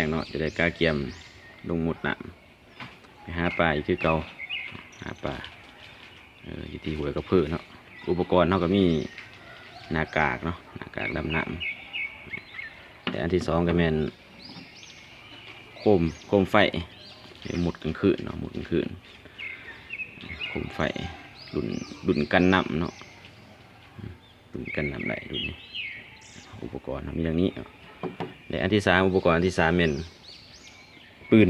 งเนาะจะได้กาเกียมลงหมดน้ำไปหาปลาอีกคือเก่าหาปลาอยู่ที่หัวกระเพื่อเนาะอุปกรณ์เนาะก็มีหน้ากากเนาะหน้ากากดำน้ำแต่อันที่สองก็เป็นโคมไฟหมดกลางคืนเนาะหมดกลางคืนโคมไฟรุ่นกันน้ำเนาะรุ่นกันน้ำไหลรุ่นนี้อุปกรณ์มีอย่างนี้และอันที่สามอุปกรณ์อันที่สามเป็นปืน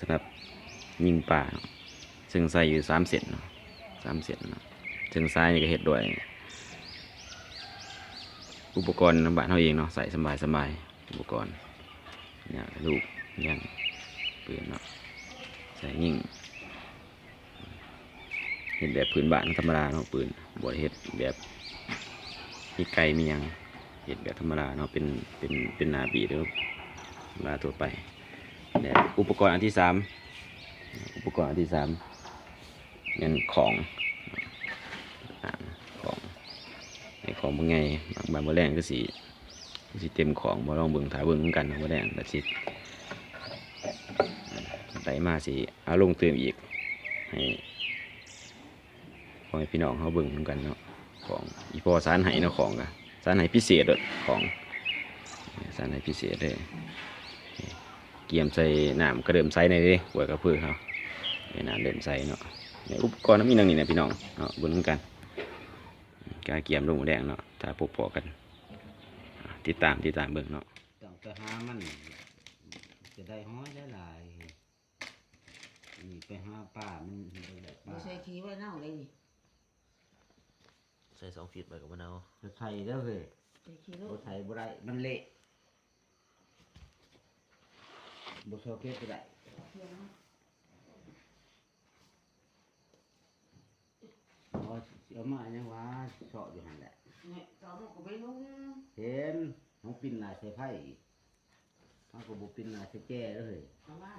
สำหรับยิงปลาซึ่งใส่อยู่3 เซนเนาะ3 เซนเนาะซึ่งซ้ายนี่ก็เห็ดด้วยอุปกรณ์บ้านเขาเองเนาะใส่สบายอุปกรณ์เนี่ยลูกยังปืนเนาะใส่ยิงเห็ดแบบปืนบ้านธรรมดาเนาะปืนบดเห็ดแบบมีไก่มียังเห็ดแบบธรรมดาเนาะเป็นนาบีหรือธรรมดาทั่วไปและอุปกรณ์อันที่สามเป็นของบางไงบางแรงก็สีเต็มของมาลองเบิ่งถ่ายเบิ่งเหมือนกันบางแรงแต่สิใส่มาสิเอาลงเติมอีกให้พ่อแม่พี่น้องเขาเบิ่งเหมือนกันเนาะของอีพอสารไหเนาะของกันสารไหพิเศษเลยของสารไหพิเศษเลยเกี่ยมใส่น้ำกระเดิมใส่ในนี้หัวกระเพื่อเขาน้ำเดิมใส่เนาะในอุปกรณ์มีนั่งนี่นะพี่น้องเนาะเบิ่งเหมือนกันกาเกี่ยมลงหมูแดงเนาะถ้าพบกันติดตามเบิ่งเนาะต้องไปหามันจะได้ห้อยได้หลายนี่ไปหาป้ามันได้ป้าใส่ขี้ไว้เน่าเลยนี่ใส่2 ฟีตไปกับมะนาวจะไทยแล้วเลยใส่ขี้โลไทยบ่ได้มันเละบ่ชอบเพชรบ่ได้เอามาอย่างว่าเสาะอยู่หันแหละเนี่ยตอนนั้นก็ไปนุ่งเห็นน้องปิ่นหน้าใส่ไผ่เขาก็บุปิ่นหน้าใส่แจ้เลยเอามา